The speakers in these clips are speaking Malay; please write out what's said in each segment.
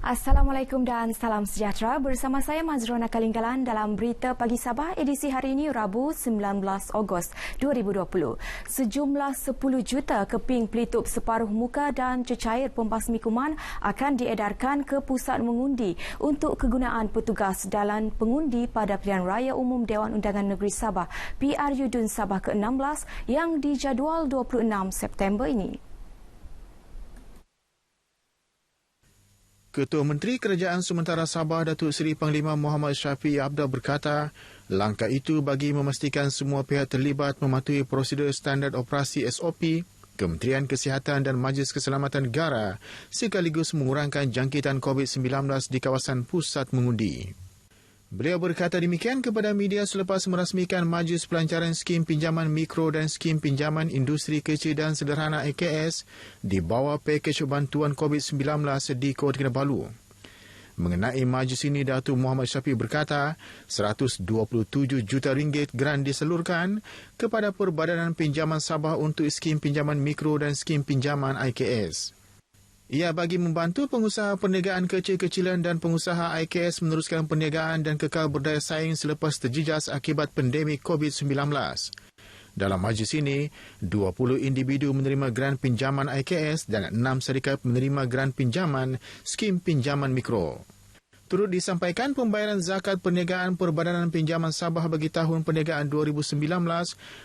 Assalamualaikum dan salam sejahtera. Bersama saya Mazrona Kalinggalan dalam Berita Pagi Sabah edisi hari ini Rabu 19 Ogos 2020. Sejumlah 10 juta keping pelitup separuh muka dan cecair pembasmi kuman akan diedarkan ke pusat mengundi untuk kegunaan petugas dalam pengundi pada Pilihan Raya Umum Dewan Undangan Negeri Sabah PRU Dun Sabah ke-16 yang dijadual 26 September ini. Ketua Menteri Kerajaan Sementara Sabah Datuk Seri Panglima Muhammad Shafie Apdah berkata, langkah itu bagi memastikan semua pihak terlibat mematuhi prosedur standard operasi SOP, Kementerian Kesihatan dan Majlis Keselamatan Negara sekaligus mengurangkan jangkitan COVID-19 di kawasan pusat mengundi. Beliau berkata demikian kepada media selepas merasmikan Majlis Pelancaran Skim Pinjaman Mikro dan Skim Pinjaman Industri Kecil dan Sederhana AKS di bawah pakej bantuan COVID-19 di Kota Kinabalu. Mengenai majlis ini, Datuk Muhammad Shafie berkata, 127 juta ringgit geran disalurkan kepada Perbadanan Pinjaman Sabah untuk Skim Pinjaman Mikro dan Skim Pinjaman IKS. Ia bagi membantu pengusaha perniagaan kecil-kecilan dan pengusaha IKS meneruskan perniagaan dan kekal berdaya saing selepas terjejas akibat pandemik COVID-19. Dalam majlis ini, 20 individu menerima geran pinjaman IKS dan 6 syarikat menerima geran pinjaman skim pinjaman mikro. Turut disampaikan pembayaran zakat perniagaan Perbadanan Pinjaman Sabah bagi tahun perniagaan 2019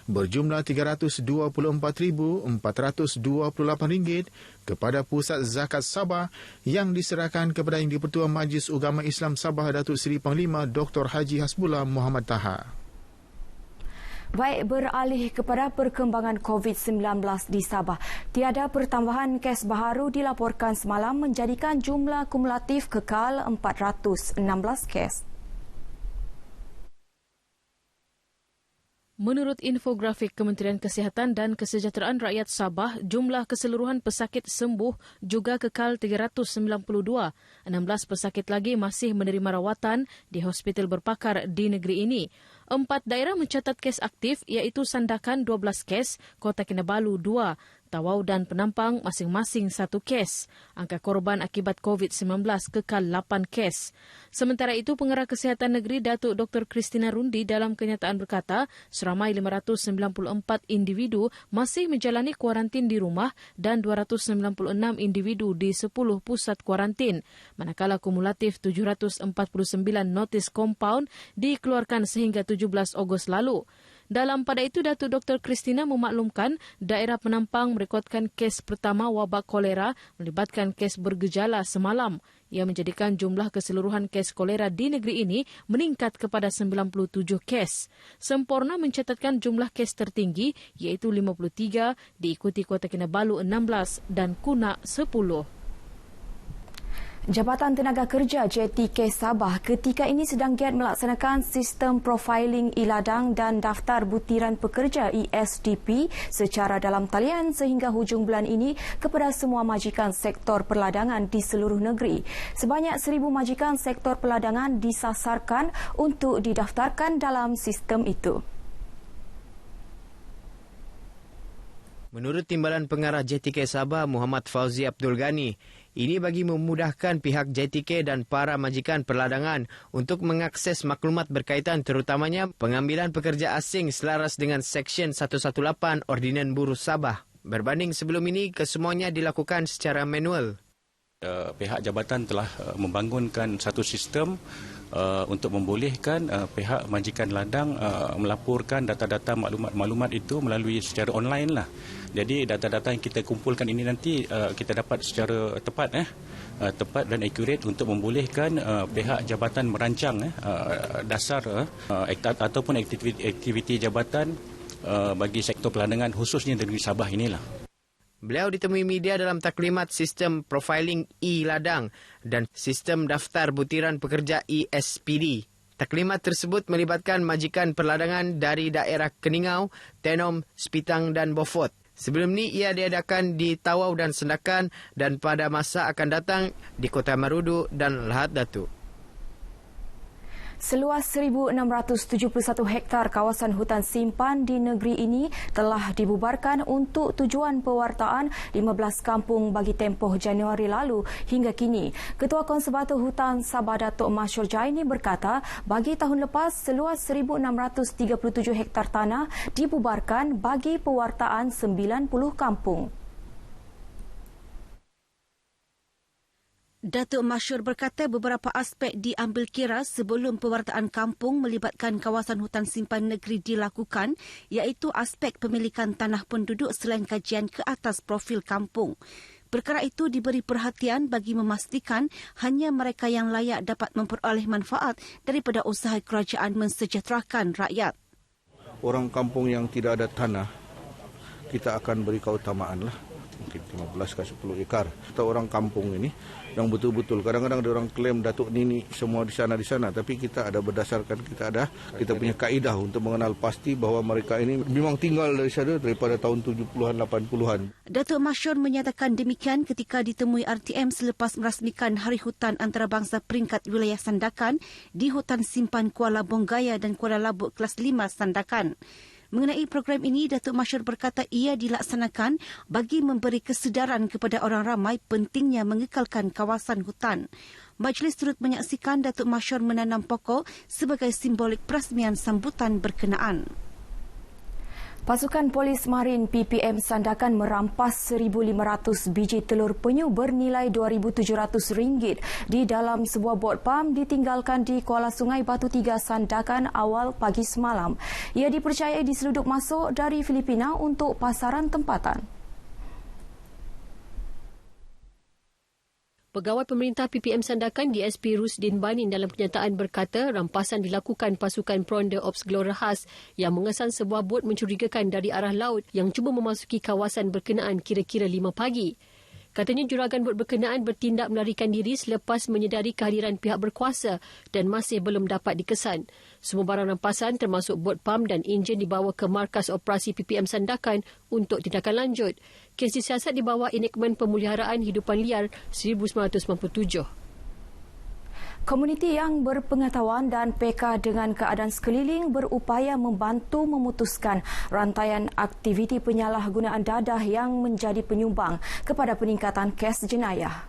berjumlah RM324,428 kepada Pusat Zakat Sabah yang diserahkan kepada Yang di-Pertua Majlis Ugama Islam Sabah Datuk Seri Panglima Dr. Haji Hasbullah Muhammad Taha. Baik, beralih kepada perkembangan COVID-19 di Sabah. Tiada pertambahan kes baharu dilaporkan semalam menjadikan jumlah kumulatif kekal 416 kes. Menurut infografik Kementerian Kesihatan dan Kesejahteraan Rakyat Sabah, jumlah keseluruhan pesakit sembuh juga kekal 392. 16 pesakit lagi masih menerima rawatan di hospital berpakar di negeri ini. 4 daerah mencatat kes aktif iaitu Sandakan 12 kes, Kota Kinabalu 2, Tawau dan Penampang masing-masing 1 kes. Angka korban akibat COVID-19 kekal 8 kes. Sementara itu, Pengarah Kesihatan Negeri Datuk Dr. Christina Rundi dalam kenyataan berkata, seramai 594 individu masih menjalani kuarantin di rumah dan 296 individu di 10 pusat kuarantin. Manakala kumulatif 749 notis kompaun dikeluarkan sehingga 17 Ogos lalu. Dalam pada itu, Datuk Dr. Christina memaklumkan daerah Penampang merekodkan kes pertama wabak kolera melibatkan kes bergejala semalam. Ia menjadikan jumlah keseluruhan kes kolera di negeri ini meningkat kepada 97 kes. Semporna mencatatkan jumlah kes tertinggi iaitu 53, diikuti Kota Kinabalu 16 dan Kunak 10. Jabatan Tenaga Kerja JTK Sabah ketika ini sedang giat melaksanakan sistem profiling e-ladang dan daftar butiran pekerja ESDP secara dalam talian sehingga hujung bulan ini kepada semua majikan sektor perladangan di seluruh negeri. Sebanyak 1,000 majikan sektor perladangan disasarkan untuk didaftarkan dalam sistem itu. Menurut Timbalan Pengarah JTK Sabah Muhammad Fauzi Abdul Ghani, ini bagi memudahkan pihak JTK dan para majikan perladangan untuk mengakses maklumat berkaitan terutamanya pengambilan pekerja asing selaras dengan Seksyen 118 Ordinan Buruh Sabah. Berbanding sebelum ini, kesemuanya dilakukan secara manual. Pihak jabatan telah membangunkan satu sistem untuk membolehkan pihak majikan ladang melaporkan data-data maklumat itu melalui secara online lah. Jadi data-data yang kita kumpulkan ini nanti kita dapat secara tepat dan akurat untuk membolehkan pihak jabatan merancang dasar ataupun aktiviti jabatan bagi sektor perladangan khususnya di negeri Sabah inilah. Beliau ditemui media dalam taklimat sistem profiling e-ladang dan sistem daftar butiran pekerja ESPD. Taklimat tersebut melibatkan majikan perladangan dari daerah Keningau, Tenom, Sepitang dan Beaufort. Sebelum ini ia diadakan di Tawau dan Sandakan dan pada masa akan datang di Kota Marudu dan Lahad Datu. Seluas 1,671 hektar kawasan hutan simpan di negeri ini telah dibubarkan untuk tujuan pewartaan 15 kampung bagi tempoh Januari lalu hingga kini. Ketua Konservator Hutan Sabah Datuk Masyur Jaini berkata, bagi tahun lepas seluas 1,637 hektar tanah dibubarkan bagi pewartaan 90 kampung. Datuk Masyur berkata beberapa aspek diambil kira sebelum pewartaan kampung melibatkan kawasan hutan simpan negeri dilakukan, iaitu aspek pemilikan tanah penduduk selain kajian ke atas profil kampung. Perkara itu diberi perhatian bagi memastikan hanya mereka yang layak dapat memperoleh manfaat daripada usaha kerajaan mensejahterakan rakyat. Orang kampung yang tidak ada tanah, kita akan beri keutamaan lah. Mungkin 15 ke 10 ekar. Kita orang kampung ini yang betul-betul. Kadang-kadang ada orang klaim Datuk Nini semua di sana. Tapi kita ada berdasarkan kita punya kaedah untuk mengenal pasti bahawa mereka ini memang tinggal daripada tahun 70-an, 80-an. Datuk Masyur menyatakan demikian ketika ditemui RTM selepas merasmikan Hari Hutan Antarabangsa peringkat wilayah Sandakan di Hutan Simpan Kuala Bonggaya dan Kuala Labuk kelas 5 Sandakan. Mengenai program ini, Datuk Masyur berkata ia dilaksanakan bagi memberi kesedaran kepada orang ramai pentingnya mengekalkan kawasan hutan. Majlis turut menyaksikan Datuk Masyur menanam pokok sebagai simbolik perasmian sambutan berkenaan. Pasukan Polis Marin PPM Sandakan merampas 1,500 biji telur penyu bernilai RM2,700 di dalam sebuah bot pam ditinggalkan di Kuala Sungai Batu 3 Sandakan awal pagi semalam. Ia dipercayai diselundup masuk dari Filipina untuk pasaran tempatan. Pegawai Pemerintah PPM Sandakan DSP Rusdin Banin dalam kenyataan berkata rampasan dilakukan pasukan Pronda Ops Gelora Khas yang mengesan sebuah bot mencurigakan dari arah laut yang cuba memasuki kawasan berkenaan kira-kira 5 pagi. Katanya juragan bot berkenaan bertindak melarikan diri selepas menyedari kehadiran pihak berkuasa dan masih belum dapat dikesan. Semua barang rampasan termasuk bot pam dan enjin dibawa ke Markas Operasi PPM Sandakan untuk tindakan lanjut. Kes disiasat di bawah Enakmen Pemeliharaan Hidupan Liar 1997. Komuniti yang berpengetahuan dan peka dengan keadaan sekeliling berupaya membantu memutuskan rantaian aktiviti penyalahgunaan dadah yang menjadi penyumbang kepada peningkatan kes jenayah.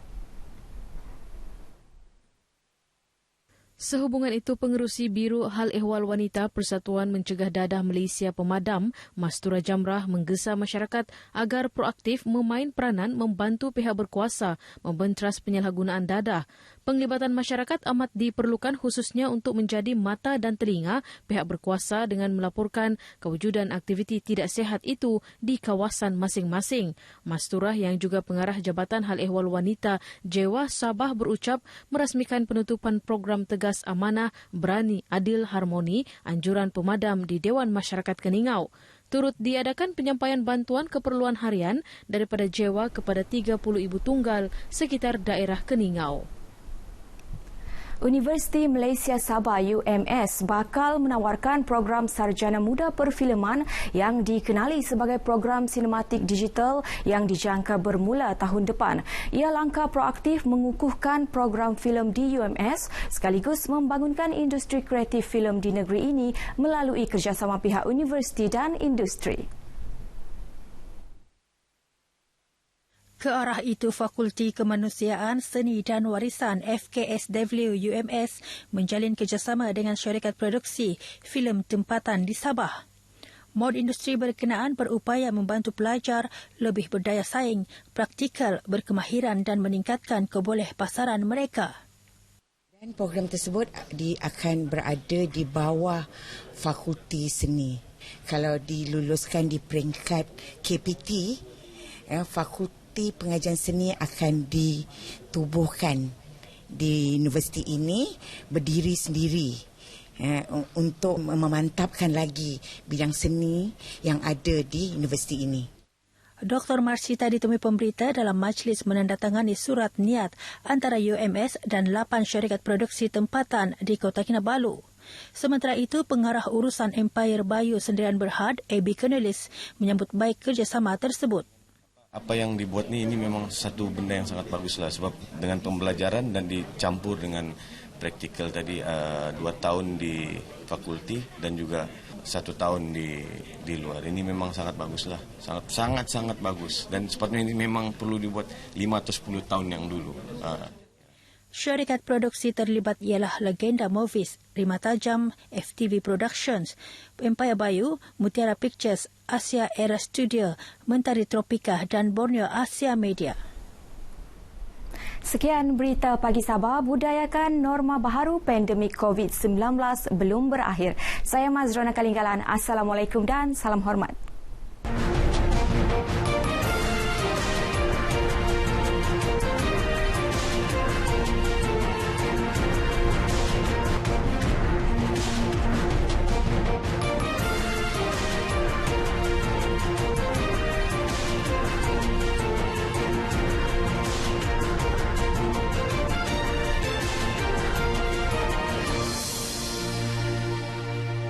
Sehubungan itu, Pengerusi Biro Hal Ehwal Wanita Persatuan Mencegah Dadah Malaysia Pemadam, Mastura Jamrah menggesa masyarakat agar proaktif memain peranan membantu pihak berkuasa membentras penyalahgunaan dadah. Penglibatan masyarakat amat diperlukan khususnya untuk menjadi mata dan telinga pihak berkuasa dengan melaporkan kewujudan aktiviti tidak sihat itu di kawasan masing-masing. Masturah yang juga pengarah Jabatan Hal Ehwal Wanita Jewa Sabah berucap merasmikan penutupan program Tegas Amanah Berani Adil Harmoni Anjuran Pemadam di Dewan Masyarakat Keningau. Turut diadakan penyampaian bantuan keperluan harian daripada Jewa kepada 30 ibu tunggal sekitar daerah Keningau. Universiti Malaysia Sabah UMS bakal menawarkan program Sarjana Muda Perfilman yang dikenali sebagai program sinematik digital yang dijangka bermula tahun depan. Ia langkah proaktif mengukuhkan program filem di UMS sekaligus membangunkan industri kreatif filem di negeri ini melalui kerjasama pihak universiti dan industri. Ke arah itu, Fakulti Kemanusiaan, Seni dan Warisan FKSW UMS menjalin kerjasama dengan syarikat produksi filem tempatan di Sabah. Mod industri berkenaan berupaya membantu pelajar lebih berdaya saing, praktikal, berkemahiran dan meningkatkan keboleh pasaran mereka. Dan program tersebut akan berada di bawah Fakulti Seni. Kalau diluluskan di peringkat KPT, Fakulti Pengajian Seni akan ditubuhkan di universiti ini berdiri sendiri untuk memantapkan lagi bidang seni yang ada di universiti ini. Dr. Marsita ditemui pemberita dalam majlis menandatangani surat niat antara UMS dan 8 syarikat produksi tempatan di Kota Kinabalu. Sementara itu, pengarah urusan Empire Bayu Sendirian Berhad, A.B. Cornelis, menyambut baik kerjasama tersebut. Apa yang dibuat ini memang satu benda yang sangat baguslah sebab dengan pembelajaran dan dicampur dengan praktikal tadi 2 tahun di fakulti dan juga 1 tahun di luar. Ini memang sangat bagus lah, sangat bagus dan sepatutnya ini memang perlu dibuat 5 atau 10 tahun yang dulu. Syarikat produksi terlibat ialah Legenda Movies, Rima Tajam, FTV Productions, Empire Bayu, Mutiara Pictures, Asia Era Studio, Mentari Tropika dan Borneo Asia Media. Sekian berita pagi Sabah, budayakan norma baharu pandemik COVID-19 belum berakhir. Saya Mazrona Kalinggalan. Assalamualaikum dan salam hormat.